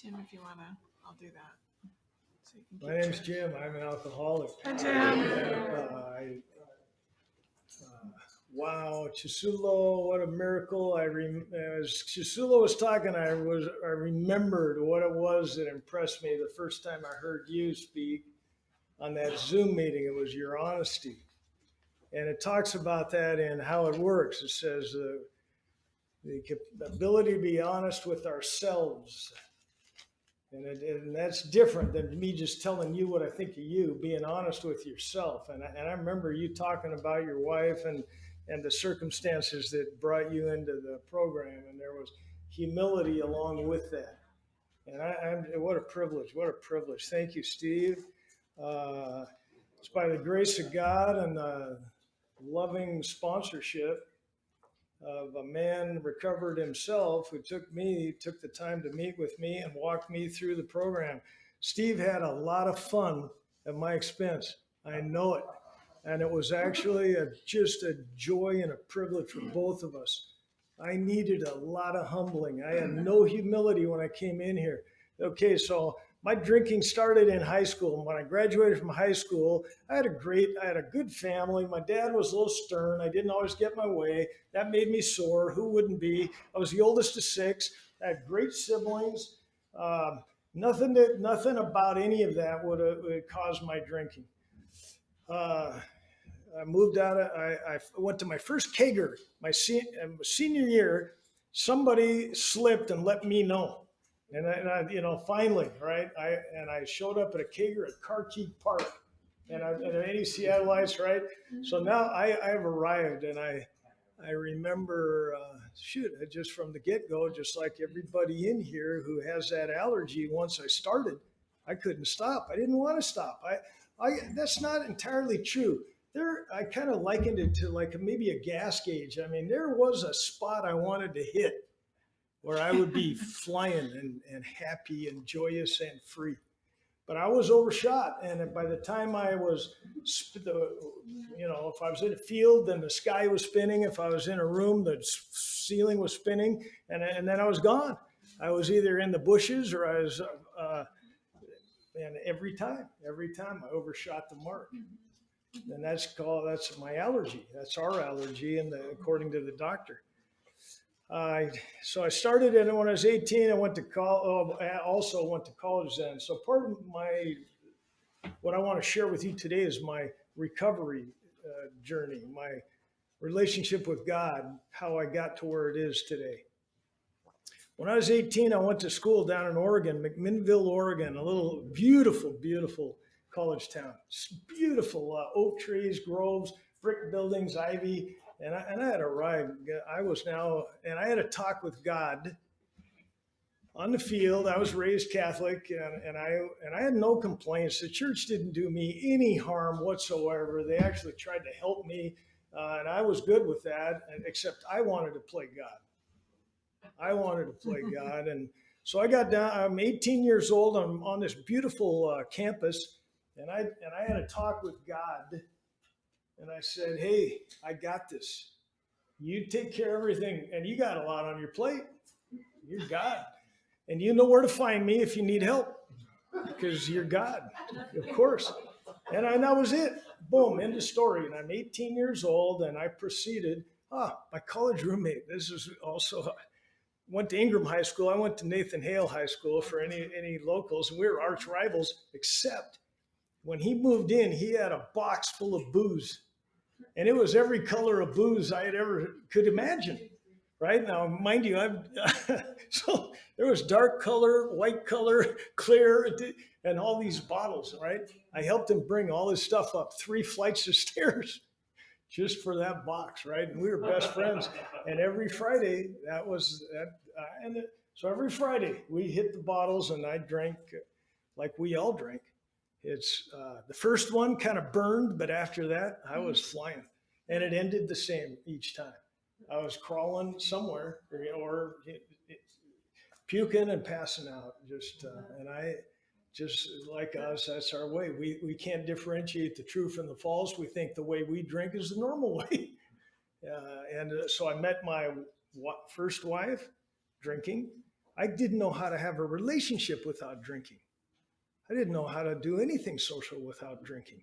Jim, if you want to, I'll do that. So you can My name's Jim. I'm an alcoholic. Hi, Jim. Wow, Chisulo, what a miracle. As Chisulo was talking, I remembered what it was that impressed me the first time I heard you speak on that Zoom meeting. It was your honesty. And it talks about that in how it works. It says the ability to be honest with ourselves. And that's different than me just telling you what I think of you, being honest with yourself. And I remember you talking about your wife and the circumstances that brought you into the program. And there was humility along with that. And what a privilege, what a privilege. Thank you, Steve. It's by the grace of God and loving sponsorship of a man recovered himself who took the time to meet with me and walk me through the program. Steve had a lot of fun at my expense. I know it. And it was actually just a joy and a privilege for both of us. I needed a lot of humbling. I had no humility when I came in here. Okay, so my drinking started in high school. When I graduated from high school, I had a good family. My dad was a little stern. I didn't always get my way. That made me sore. Who wouldn't be? I was the oldest of six. I had great siblings. Nothing about any of that would cause my drinking. I moved out. I went to my first kegger. My senior year, somebody slipped and let me know. And I finally, right? I showed up at a kegger at Carkeek Park, and any Seattleites, right? So now I've arrived, and I remember, just from the get-go, just like everybody in here who has that allergy. Once I started, I couldn't stop. I didn't want to stop. That's not entirely true. I kind of likened it to like maybe a gas gauge. I mean, there was a spot I wanted to hit where I would be flying and happy and joyous and free. But I was overshot. And by the time I was, if I was in a field, then the sky was spinning. If I was in a room, the ceiling was spinning. And then I was gone. I was either in the bushes or I was, and every time I overshot the mark. And that's my allergy. That's our allergy, according to the doctor. So I started it when I was 18. I went to college. I also went to college then. So part of what I want to share with you today is my recovery journey, my relationship with God, how I got to where it is today. When I was 18, I went to school down in Oregon, McMinnville, Oregon, a little beautiful, beautiful college town. Beautiful oak trees, groves, brick buildings, ivy. And I had arrived. I had a talk with God on the field. I was raised Catholic, and I had no complaints. The church didn't do me any harm whatsoever. They actually tried to help me, and I was good with that, except I wanted to play God. And so I got down. I'm 18 years old. I'm on this beautiful campus, and I had a talk with God. And I said, hey, I got this. You take care of everything, and you got a lot on your plate. You're God. And you know where to find me if you need help, because you're God, of course. And that was it. Boom, end of story. And I'm 18 years old, and I proceeded. My college roommate, this is also, went to Ingram High School. I went to Nathan Hale High School for any locals, and we were arch rivals, except when he moved in, he had a box full of booze. And it was every color of booze I had ever could imagine. Right now, mind you, so there was dark color, white color, clear, and all these bottles. Right, I helped him bring all his stuff up 3 flights of stairs just for that box. Right, and we were best friends. And every Friday, so every Friday we hit the bottles, and I drank like we all drink. It's the first one kind of burned, but after that, I was flying, and it ended the same each time. I was crawling somewhere, or puking and passing out. And I just like us, that's our way. We can't differentiate the true from the false. We think the way we drink is the normal way. So I met my first wife drinking. I didn't know how to have a relationship without drinking. I didn't know how to do anything social without drinking.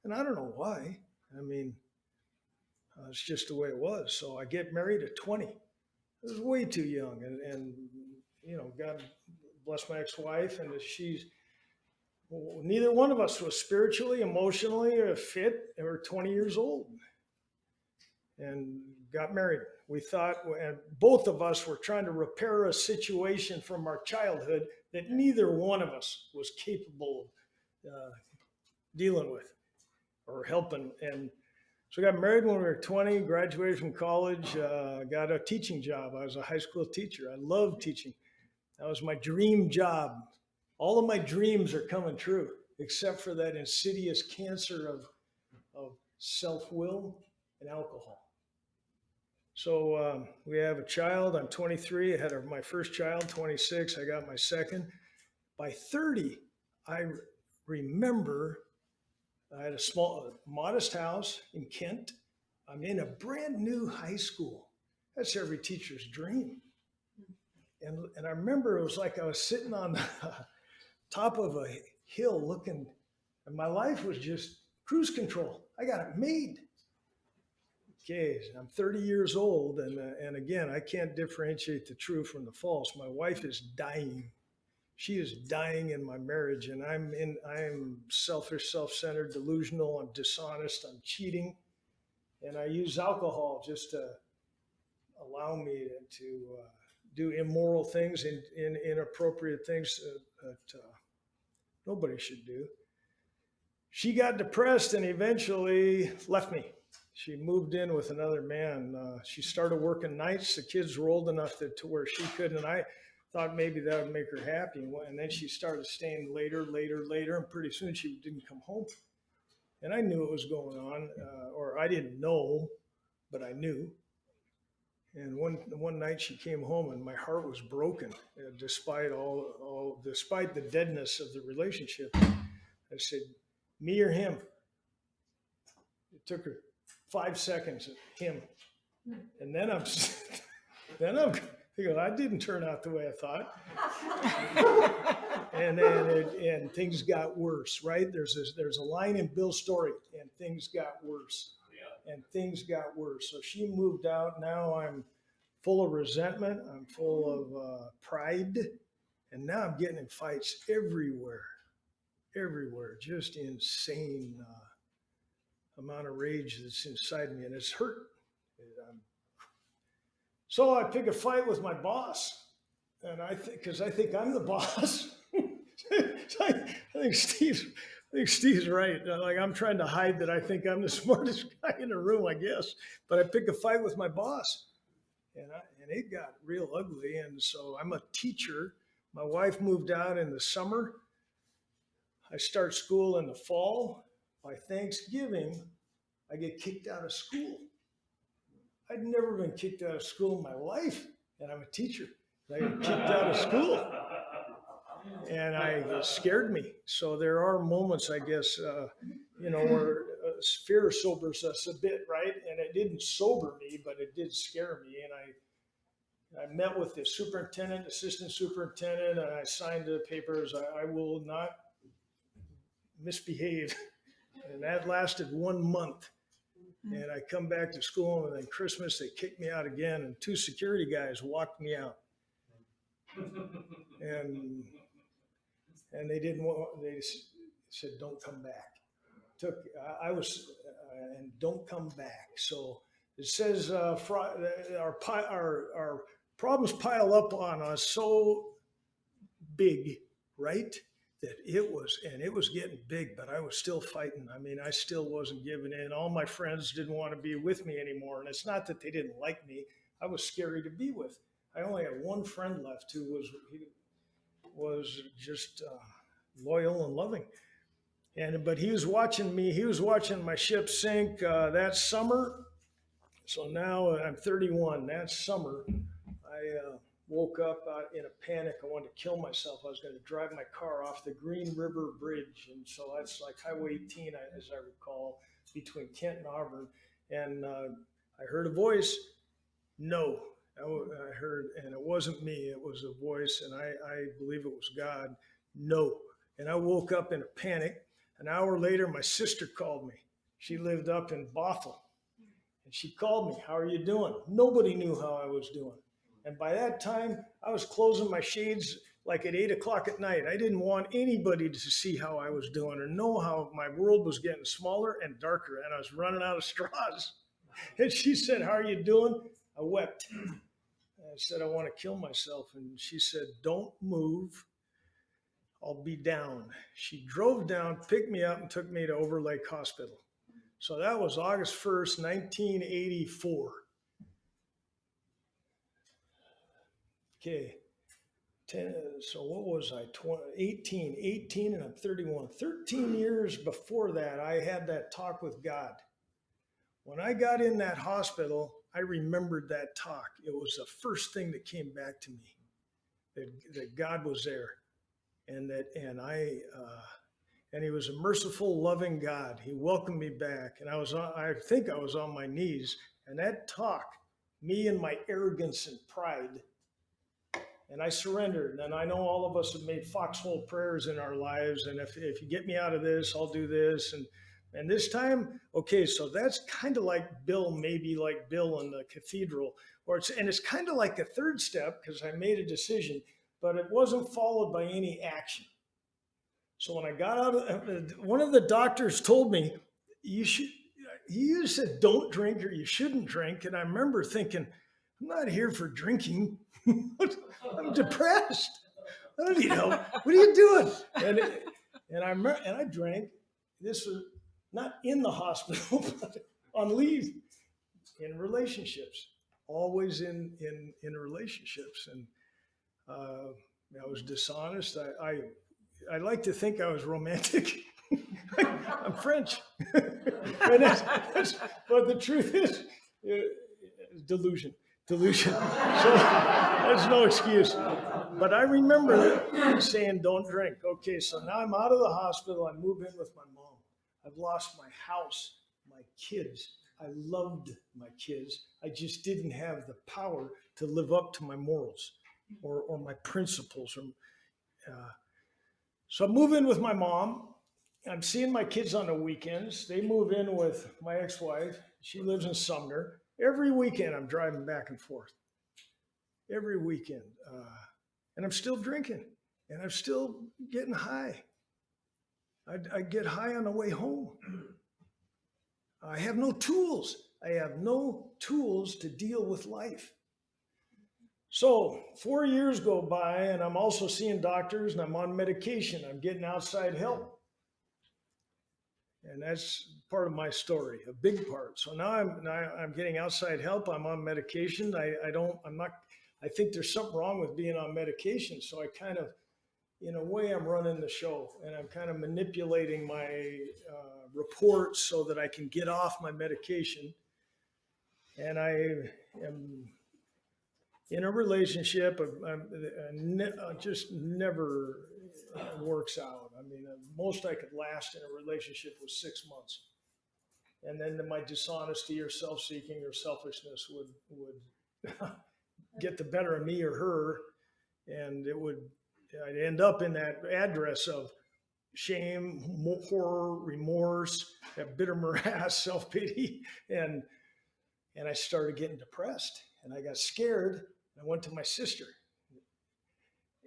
And I don't know why. I mean, it's just the way it was. So I get married at 20. I was way too young. And God bless my ex-wife. And neither one of us was spiritually, emotionally fit. They were 20 years old and got married. We thought, and both of us were trying to repair a situation from our childhood that neither one of us was capable of dealing with or helping. And so we got married when we were 20, graduated from college, got a teaching job. I was a high school teacher. I loved teaching. That was my dream job. All of my dreams are coming true, except for that insidious cancer of self-will and alcohol. So we have a child. I'm 23. I had my first child, 26. I got my second. By 30, I remember I had a small, modest house in Kent. I'm in a brand new high school. That's every teacher's dream. And I remember it was like I was sitting on the top of a hill looking, and my life was just cruise control. I got it made. Okay, I'm 30 years old, and again, I can't differentiate the true from the false. My wife is dying. She is dying in my marriage, and I'm selfish, self-centered, delusional. I'm dishonest. I'm cheating, and I use alcohol just to allow me to do immoral things and inappropriate things that nobody should do. She got depressed and eventually left me. She moved in with another man. She started working nights. The kids were old enough to where she couldn't, and I thought maybe that would make her happy. And then she started staying later, and pretty soon she didn't come home. And I knew what was going on, or I didn't know, but I knew. And one night she came home, and my heart was broken, despite despite the deadness of the relationship. I said, "Me or him?" It took her 5 seconds. Him, and then I'm I didn't turn out the way I thought, and things got worse. Right? There's a line in Bill's story, and things got worse. And things got worse. So she moved out. Now I'm full of resentment. I'm full of pride. And now I'm getting in fights everywhere. Just insane amount of rage that's inside me. And it's hurt. So I pick a fight with my boss. And because I think I'm the boss. I think Steve's right. Like, I'm trying to hide that I think I'm the smartest guy in the room, I guess. But I picked a fight with my boss, and it got real ugly. And so I'm a teacher. My wife moved out in the summer. I start school in the fall. By Thanksgiving, I get kicked out of school. I'd never been kicked out of school in my life, and I'm a teacher. I get kicked out of school. And it scared me. So there are moments, I guess, where fear sobers us a bit, right? And it didn't sober me, but it did scare me. And I met with the superintendent, assistant superintendent, and I signed the papers. I will not misbehave. And that lasted 1 month. And I come back to school, and then Christmas, they kicked me out again, and 2 security guys walked me out. And they didn't want, they said, "Don't come back." And don't come back. So it says our problems pile up on us so big, right? That it was getting big, but I was still fighting. I mean, I still wasn't giving in. All my friends didn't want to be with me anymore. And it's not that they didn't like me. I was scary to be with. I only had one friend left who was just loyal and loving. But he was watching me. He was watching my ship sink that summer. So now I'm 31. That summer, I woke up in a panic. I wanted to kill myself. I was going to drive my car off the Green River Bridge. And so that's like Highway 18, as I recall, between Kent and Auburn. And I heard a voice, "No." I heard, and it wasn't me, it was a voice, and I believe it was God. No. And I woke up in a panic. An hour later, my sister called me. She lived up in Bothell. And she called me, "How are you doing?" Nobody knew how I was doing. And by that time, I was closing my shades like at 8 o'clock at night. I didn't want anybody to see how I was doing or know how my world was getting smaller and darker, and I was running out of straws. And she said, "How are you doing?" I wept. I said, "I want to kill myself." And she said, "Don't move. I'll be down." She drove down, picked me up, and took me to Overlake Hospital. So that was August 1st, 1984. Okay. 10, so what was I, 20, 18, and I'm 31. 13 years before that, I had that talk with God. When I got in that hospital, I remembered that talk. It was the first thing that came back to me, that God was there, and he was a merciful, loving God. He welcomed me back, and I think I was on my knees, and that talk, me and my arrogance and pride, and I surrendered. And I know all of us have made foxhole prayers in our lives, and if you get me out of this, I'll do this, and this time, okay, so that's kind of like Bill, maybe like Bill in the cathedral, and it's kind of like the third step, because I made a decision, but it wasn't followed by any action. So when I got out of, one of the doctors told me, you said don't drink or you shouldn't drink. And I remember thinking, I'm not here for drinking. I'm depressed. I don't need help. What are you doing? And I drank. This was not in the hospital, but on leave, in relationships, always in relationships. And I was dishonest. I like to think I was romantic. I'm French. But the truth is, delusion. So there's no excuse. But I remember saying, don't drink. Okay, so now I'm out of the hospital. I move in with my mom. I've lost my house, my kids. I loved my kids. I just didn't have the power to live up to my morals or my principles. So I move in with my mom. I'm seeing my kids on the weekends. They move in with my ex-wife. She lives in Sumner. Every weekend I'm driving back and forth. Every weekend. And I'm still drinking. And I'm still getting high. I get high on the way home. I have no tools. I have no tools to deal with life. So 4 years go by, and I'm also seeing doctors, and I'm on medication. I'm getting outside help. And that's part of my story, a big part. So now I'm getting outside help. I'm on medication. I think there's something wrong with being on medication. So I kind of, in a way, I'm running the show, and I'm kind of manipulating my reports so that I can get off my medication. And I am in a relationship, just never works out. I mean, most I could last in a relationship was 6 months. And then my dishonesty or self-seeking or selfishness would get the better of me or her. And I'd end up in that address of shame, horror, remorse, that bitter morass, self-pity. And I started getting depressed, and I got scared. I went to my sister,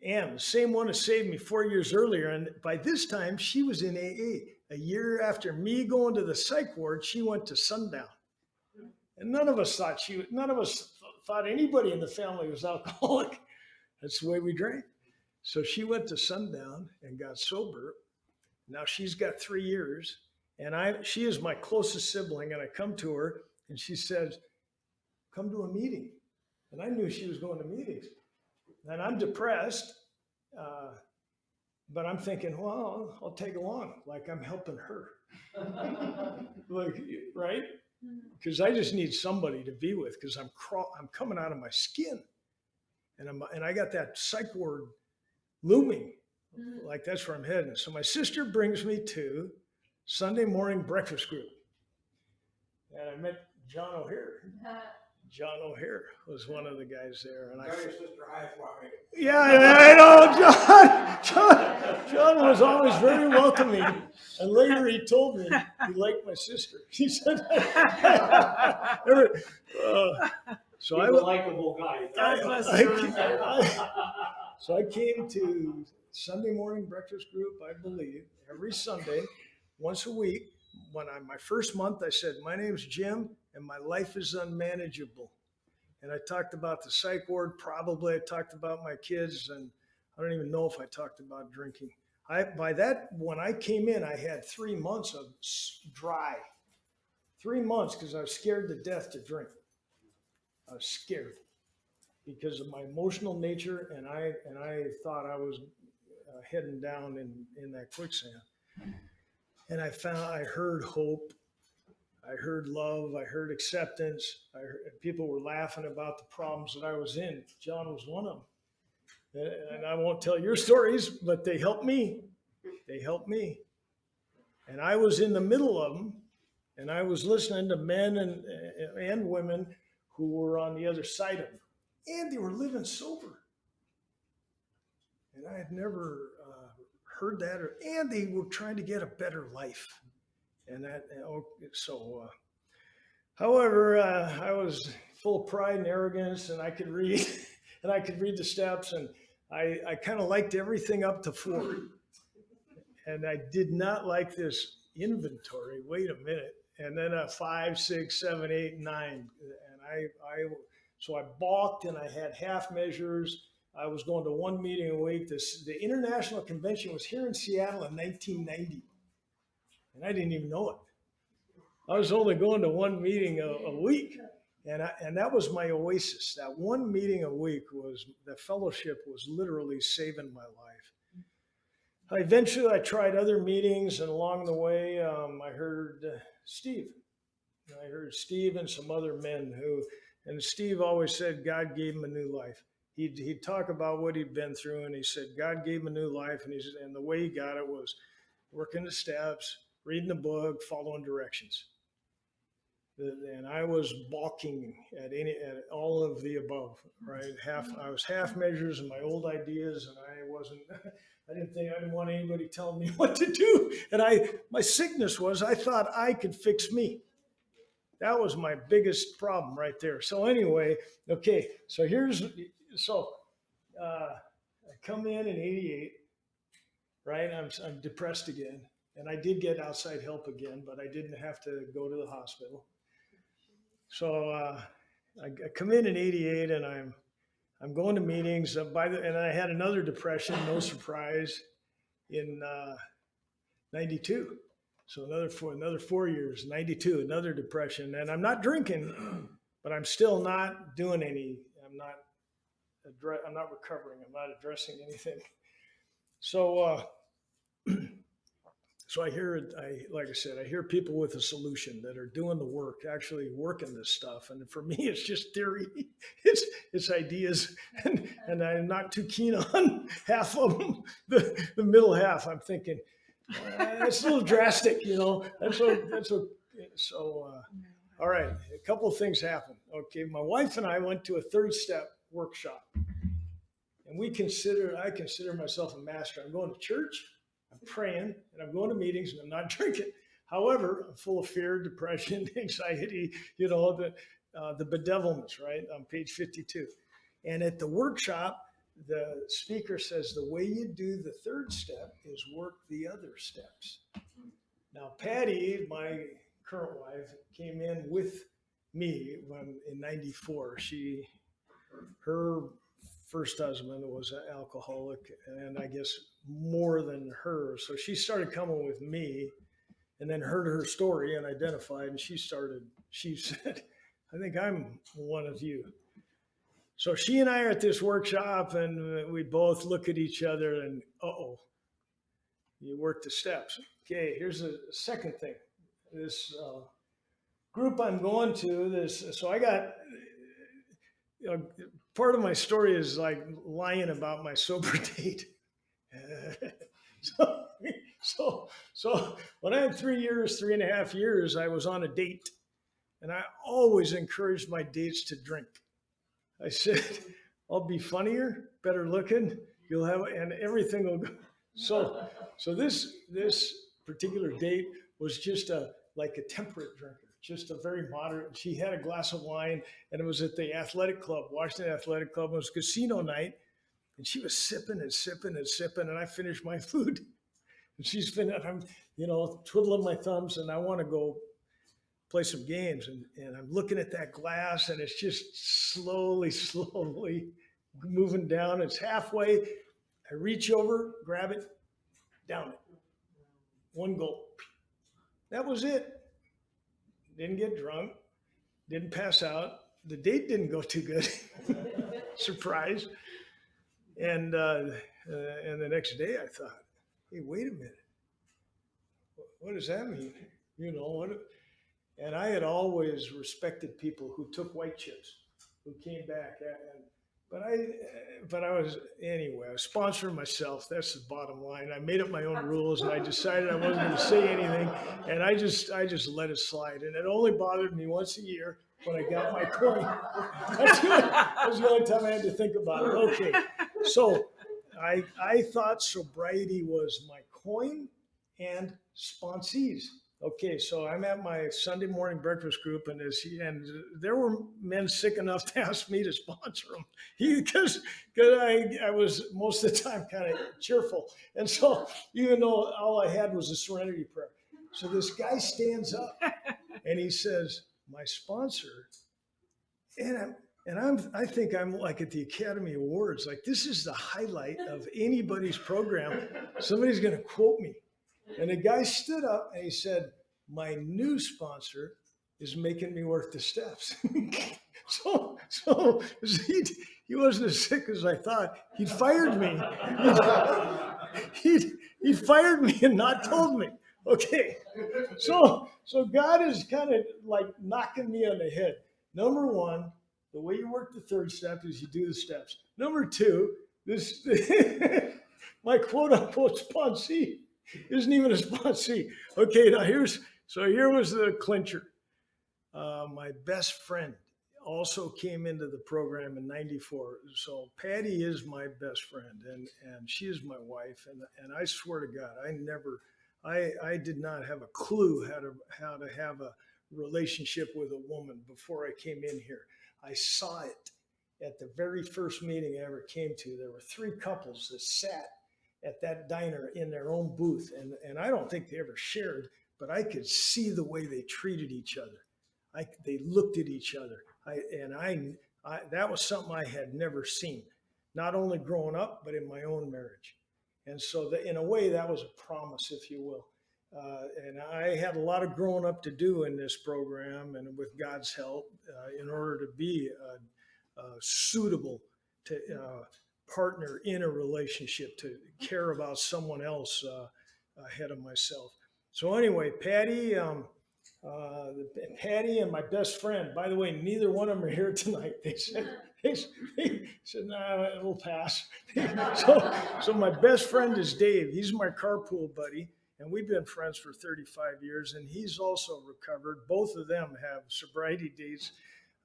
Ann, the same one who saved me 4 years earlier. And by this time, she was in AA. A year after me going to the psych ward, she went to Sundown. And none of us thought anybody in the family was alcoholic. That's the way we drank. So she went to Sundown and got sober. Now she's got 3 years, and she is my closest sibling. And I come to her, and she says, "Come to a meeting." And I knew she was going to meetings. And I'm depressed, but I'm thinking, well, I'll tag along, like I'm helping her. Right? Because I just need somebody to be with, because I'm coming out of my skin. And I got that psych ward looming, like that's where I'm heading. So my sister brings me to Sunday morning breakfast group. And I met John O'Hare. John O'Hare was one of the guys there, and Tell your sister hi for me. yeah, I know John was always very welcoming, and later he told me he liked my sister. He said, so He's I a was. likable guy. God bless I- John. So I came to Sunday morning breakfast group, I believe, every Sunday, once a week. My first month, I said, my name's Jim and my life is unmanageable. And I talked about the psych ward, probably I talked about my kids, and I don't even know if I talked about drinking. When I came in, I had 3 months of dry. 3 months because I was scared to death to drink. I was scared because of my emotional nature, and I thought I was heading down in that quicksand. And I heard hope, I heard love, I heard acceptance. People were laughing about the problems that I was in. John was one of them. And I won't tell your stories, but they helped me. They helped me. And I was in the middle of them, and I was listening to men and women who were on the other side of them. And they were living sober. And I had never heard that. And they were trying to get a better life. And however, I was full of pride and arrogance, and I could read, and I could read the steps, and I kind of liked everything up to 4. And I did not like this inventory. Wait a minute. And then a 5, 6, 7, 8, 9. And so I balked, and I had half measures. I was going to 1 meeting a week. The International Convention was here in Seattle in 1990. And I didn't even know it. I was only going to 1 meeting a week. And that was my oasis. That 1 meeting a week the fellowship was literally saving my life. Eventually, I tried other meetings, and along the way, I heard Steve. I heard Steve and some other men and Steve always said God gave him a new life. He'd talk about what he'd been through, and he said God gave him a new life, and the way he got it was working the steps, reading the book, following directions. And I was balking at all of the above, right? I was half measures in my old ideas, and I didn't want anybody telling me what to do. And my sickness was I thought I could fix me. That was my biggest problem right there. So anyway, okay, so I come in 88, right? I'm depressed again. And I did get outside help again, but I didn't have to go to the hospital. So I come in 88, and I'm going to meetings. And I had another depression, no surprise, in 92. So another 4 years, 92, another depression. And I'm not drinking, but I'm still not doing I'm not recovering. I'm not addressing anything. So So like I said, I hear people with a solution that are doing the work, actually working this stuff. And for me, it's just theory. It's ideas, and I'm not too keen on half of them. The middle half, I'm thinking, it's a little drastic, all right, a couple of things happened. Okay, my wife and I went to a 3rd step workshop, and I consider myself a master. I'm going to church, I'm praying, and I'm going to meetings, and I'm not drinking. However, I'm full of fear, depression, anxiety, the bedevilments, right, on page 52. And at the workshop, the speaker says the way you do the 3rd step is work the other steps. Now, Patty, my current wife, came in with me in 94. Her first husband was an alcoholic, and I guess more than her. So she started coming with me, and then heard her story and identified, and she said, I think I'm one of you. So she and I are at this workshop, and we both look at each other and, you work the steps. Okay, here's a second thing. This group I'm going to, so I got, part of my story is like lying about my sober date. So when I had 3.5 years, I was on a date. And I always encouraged my dates to drink. I said, I'll be funnier, better looking, you'll have, and everything will go. So this particular date was just like a temperate drinker, just a very moderate. She had a glass of wine, and it was at the athletic club, Washington Athletic Club. It was casino night, and she was sipping and sipping and sipping, and I finished my food. And she's finished, I'm, twiddling my thumbs, and I want to go play some games. And I'm looking at that glass, and it's just slowly moving down. It's halfway. I reach over, grab it, down it. One gulp. That was it. Didn't get drunk. Didn't pass out. The date didn't go too good. Surprise. And the next day I thought, hey, wait a minute. What does that mean? And I had always respected people who took white chips, who came back. But I was sponsoring myself. That's the bottom line. I made up my own rules, and I decided I wasn't going to say anything, and I just let it slide. And it only bothered me once a year when I got my coin. That was the only time I had to think about it. Okay, so I thought sobriety was my coin and sponsees. Okay, so I'm at my Sunday morning breakfast group, and there were men sick enough to ask me to sponsor them because I was most of the time kind of cheerful, and so even though all I had was a serenity prayer, so this guy stands up and he says, "My sponsor," I think I'm like at the Academy Awards, like this is the highlight of anybody's program. Somebody's going to quote me. And the guy stood up and he said, "My new sponsor is making me work the steps." So he wasn't as sick as I thought. He'd fired me. He'd fired me and not told me. Okay, so God is kind of like knocking me on the head. Number one, the way you work the third step is you do the steps. Number two, this my quote unquote sponsee isn't even a sponsee. Okay, now here was the clincher. My best friend also came into the program in '94. So Patty is my best friend, and she is my wife. And I swear to God, I did not have a clue how to have a relationship with a woman before I came in here. I saw it at the very first meeting I ever came to. There were 3 couples that sat at that diner in their own booth. And I don't think they ever shared, but I could see the way they treated each other. They looked at each other. That was something I had never seen, not only growing up, but in my own marriage. And so in a way, that was a promise, if you will. And I had a lot of growing up to do in this program, and with God's help, in order to be suitable to partner in a relationship, to care about someone else ahead of myself. So anyway, Patty and my best friend, by the way, neither one of them are here tonight. They said, "Nah, it'll pass." So my best friend is Dave. He's my carpool buddy, and we've been friends for 35 years, and he's also recovered. Both of them have sobriety dates,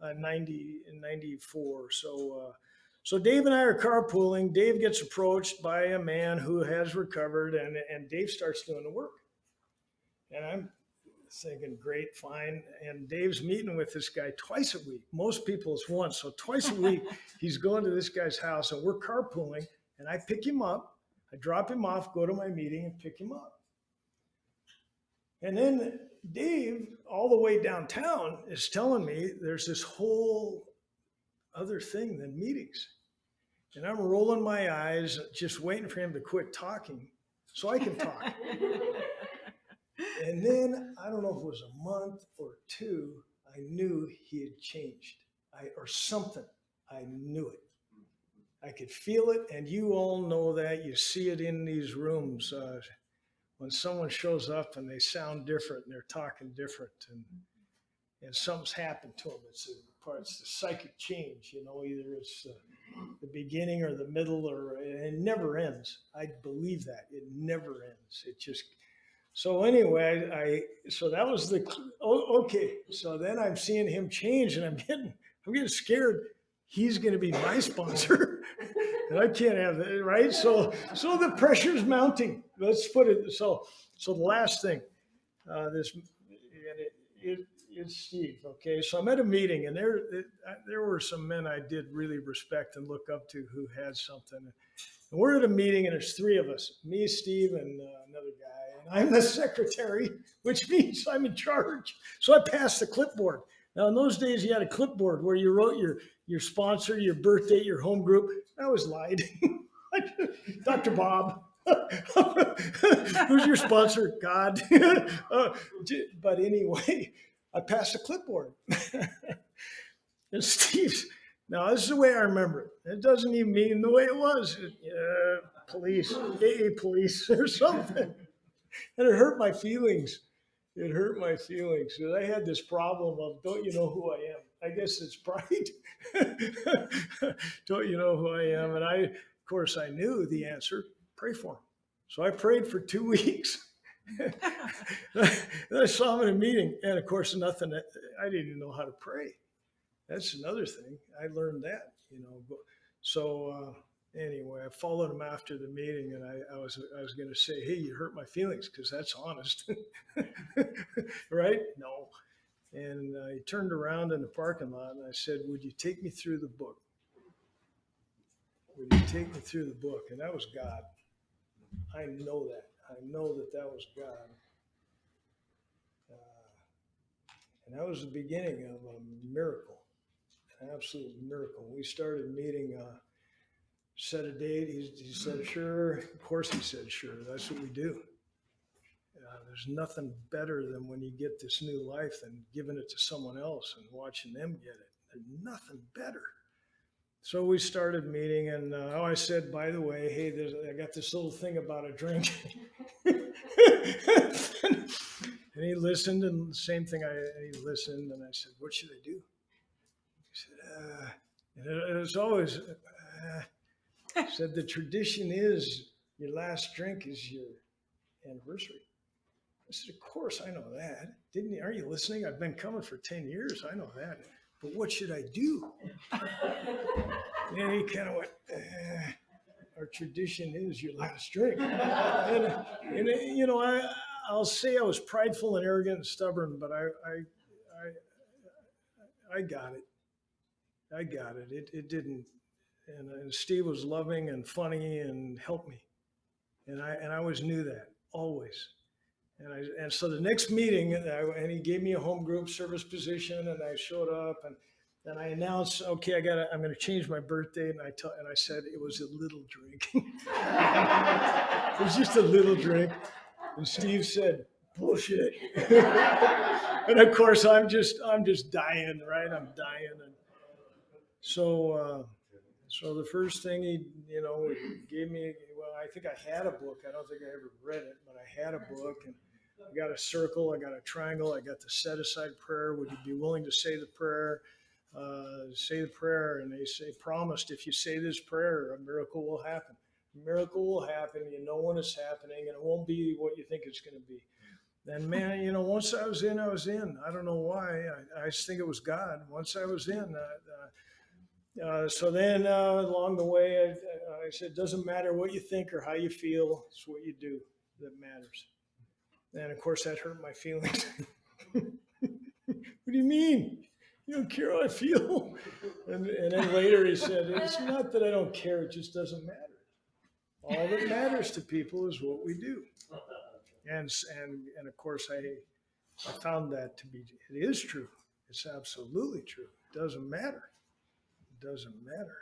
90 and 94. So Dave and I are carpooling. Dave gets approached by a man who has recovered, and Dave starts doing the work. And I'm thinking, great, fine. And Dave's meeting with this guy twice a week. Most people it's once. So twice a week, he's going to this guy's house, and we're carpooling, and I pick him up. I drop him off, go to my meeting, and pick him up. And then Dave, all the way downtown, is telling me there's this whole other thing than meetings. And I'm rolling my eyes, just waiting for him to quit talking so I can talk. And then, I don't know if it was a month or 2, I knew he had changed, or something. I knew it. I could feel it, and you all know that. You see it in these rooms. When someone shows up and they sound different and they're talking different, and something's happened to them. It's the psychic change, either it's the beginning or the middle, or it never ends. I believe that. It never ends. It just, So anyway, so that was okay. So then I'm seeing him change, and I'm getting scared. He's going to be my sponsor, and I can't have that, right? So the pressure's mounting. Let's put it so. So the last thing, this, and it's Steve. Okay, so I'm at a meeting, and there were some men I did really respect and look up to who had something. And we're at a meeting, and there's three of us, me, Steve, and another guy. And I'm the secretary, which means I'm in charge. So I passed the clipboard. Now, in those days, you had a clipboard where you wrote your sponsor, your birth date, your home group. I was lied. Dr. Bob. Who's your sponsor? God. But anyway, I passed the clipboard. And Steve's, now this is the way I remember it. It doesn't even mean the way it was. Police, AA police or something. And it hurt my feelings. It hurt my feelings. Because I had this problem of, don't you know who I am? I guess it's pride. Don't you know who I am? And of course, I knew the answer. Pray for him. So I prayed for 2 weeks. Then I saw him in a meeting. And of course, nothing. I didn't even know how to pray. That's another thing. I learned that, So anyway, I followed him after the meeting, and I was going to say, hey, you hurt my feelings, because that's honest. Right? No. And he turned around in the parking lot, and I said, would you take me through the book? Would you take me through the book? And that was God. I know that. I know that was God. And that was the beginning of a miracle, an absolute miracle. We started meeting, set a date. He said, sure. Of course he said, sure. That's what we do. There's nothing better than when you get this new life than giving it to someone else and watching them get it. There's nothing better. So we started meeting, and I said, by the way, hey, I got this little thing about a drink. And he listened, and the same thing, he listened, and I said, what should I do? He said, and it was always, said, the tradition is your last drink is your anniversary. I said, of course, I know that. Aren't you listening? I've been coming for 10 years. I know that. But what should I do? And he kind of went, our tradition is your last drink. And I'll say I was prideful and arrogant and stubborn, but I got it. I got it. It didn't. And Steve was loving and funny and helped me. And I always knew that, always. And so the next meeting, and he gave me a home group service position, and I showed up, and I announced, okay, I'm going to change my birthday, and I said it was a little drink. It was just a little drink, and Steve said, bullshit. And of course, I'm just dying, right? I'm dying, and so the first thing he gave me, well, I think I had a book. I don't think I ever read it, but I had a book, and I got a circle, I got a triangle, I got the set aside prayer. Would you be willing to say the prayer? Say the prayer, and they say, promised, if you say this prayer, a miracle will happen. A miracle will happen. You know when it's happening, and it won't be what you think it's going to be. And man, once I was in, I was in. I don't know why. I just think it was God. Once I was in, so then along the way, I said, it doesn't matter what you think or how you feel. It's what you do that matters. And of course, that hurt my feelings. What do you mean? You don't care how I feel? And then later he said, it's not that I don't care. It just doesn't matter. All that matters to people is what we do. And of course, I found that to be, it is true. It's absolutely true. It doesn't matter. It doesn't matter.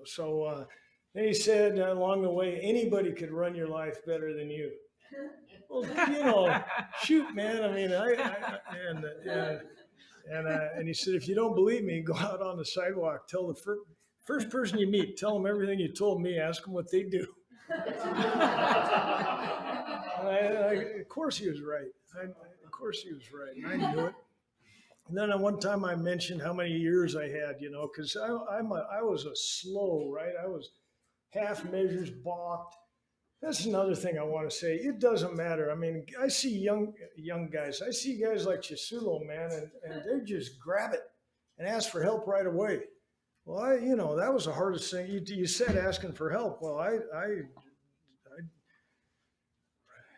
So then he said along the way, anybody could run your life better than you. Well, shoot, man. I mean, and he said, if you don't believe me, go out on the sidewalk, tell the first person you meet, tell them everything you told me, ask them what they do. Of course he was right. Of course he was right. And I knew it. And then at one time I mentioned how many years I had, because I was a slow, right? I was half measures balked. That's another thing I want to say. It doesn't matter. I mean, I see young guys. I see guys like Chisulo, man, and they just grab it and ask for help right away. Well, that was the hardest thing. You said asking for help. Well, I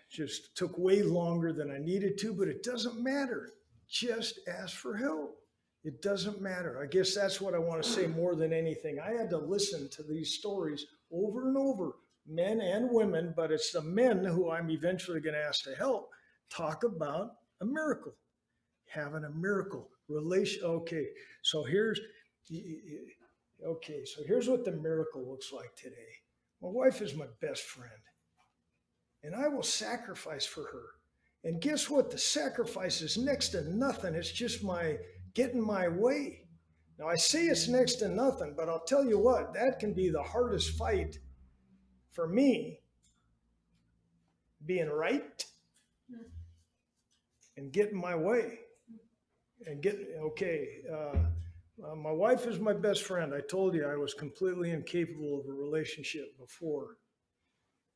just took way longer than I needed to, but it doesn't matter. Just ask for help. It doesn't matter. I guess that's what I want to say more than anything. I had to listen to these stories over and over, men and women, but it's the men who I'm eventually going to ask to help talk about a miracle, having a miracle relation. Okay, so here's what the miracle looks like today. My wife is my best friend, and I will sacrifice for her. And guess what? The sacrifice is next to nothing. It's just my getting my way. Now, I say it's next to nothing, but I'll tell you what, that can be the hardest fight for me, being right and getting my way. And my wife is my best friend. I told you I was completely incapable of a relationship before.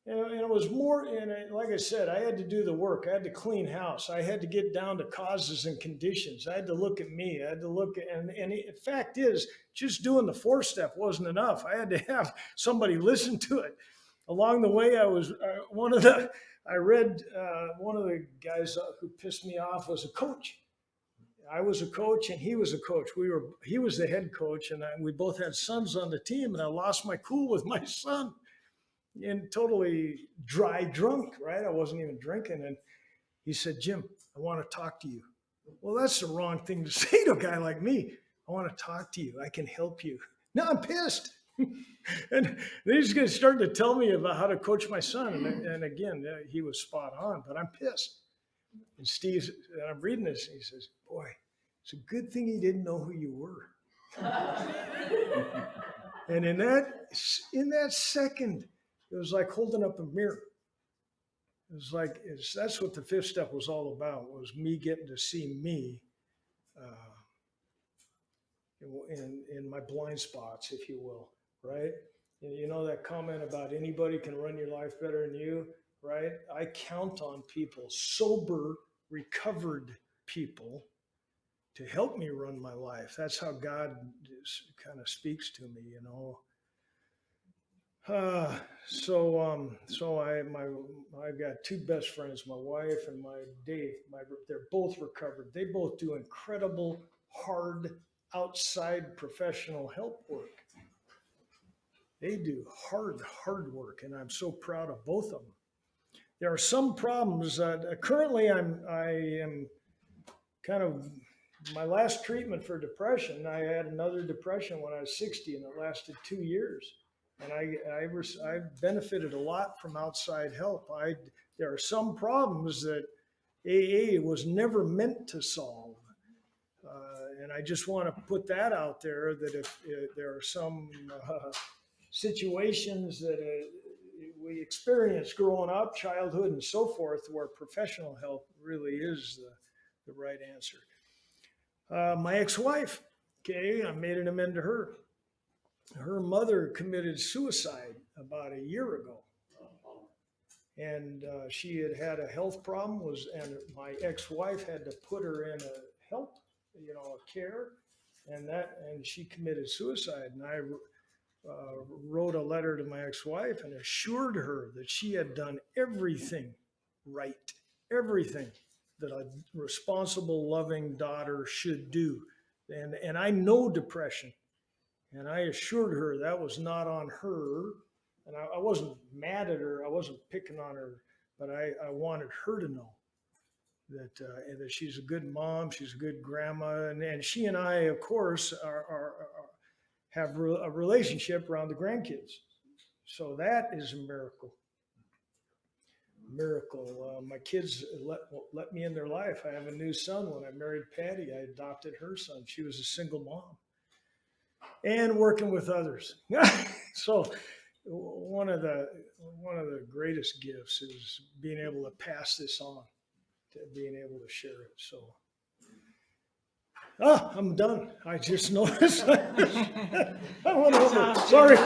And it was more, like I said, I had to do the work. I had to clean house. I had to get down to causes and conditions. I had to look at me. I had to look at, and the fact is, just doing the 4-step wasn't enough. I had to have somebody listen to it. Along the way, I was one of the guys who pissed me off was a coach. I was a coach and he was a coach. He was the head coach, and we both had sons on the team, and I lost my cool with my son. And totally dry drunk, right? I wasn't even drinking. And he said, "Jim, I want to talk to you." Well, that's the wrong thing to say to a guy like me. I want to talk to you. I can help you. Now I'm pissed. And these guys started to tell me about how to coach my son. And again, he was spot on, but I'm pissed. And I'm reading this, and he says, "Boy, it's a good thing he didn't know who you were." And in that second, it was like holding up a mirror. It was like, that's what the 5th step was all about, was me getting to see me in my blind spots, if you will, right? And you know that comment about anybody can run your life better than you, right? I count on people, sober, recovered people, to help me run my life. That's how God kind of speaks to me, So I've got 2 best friends, my wife and my Dave. They're both recovered. They both do incredible, hard, outside professional help work. They do hard work, and I'm so proud of both of them. There are some problems that currently I am kind of, my last treatment for depression, I had another depression when I was 60, and it lasted 2 years. And I benefited a lot from outside help. There are some problems that AA was never meant to solve. And I just want to put that out there, that if there are some situations that we experience growing up, childhood and so forth, where professional help really is the right answer. My ex-wife, okay, I made an amend to her. Her mother committed suicide about a year ago, and she had a health problem. And my ex-wife had to put her in a care, and she committed suicide. And I wrote a letter to my ex-wife and assured her that she had done everything right, everything that a responsible, loving daughter should do. And I know depression. And I assured her that was not on her. And I wasn't mad at her. I wasn't picking on her. But I wanted her to know that she's a good mom. She's a good grandma. And she and I, of course, have a relationship around the grandkids. So that is a miracle. My kids let me in their life. I have a new son. When I married Patty, I adopted her son. She was a single mom. And working with others. So one of the greatest gifts is being able to pass this on, to being able to share it. So I'm done. I just noticed. I went over. Sorry.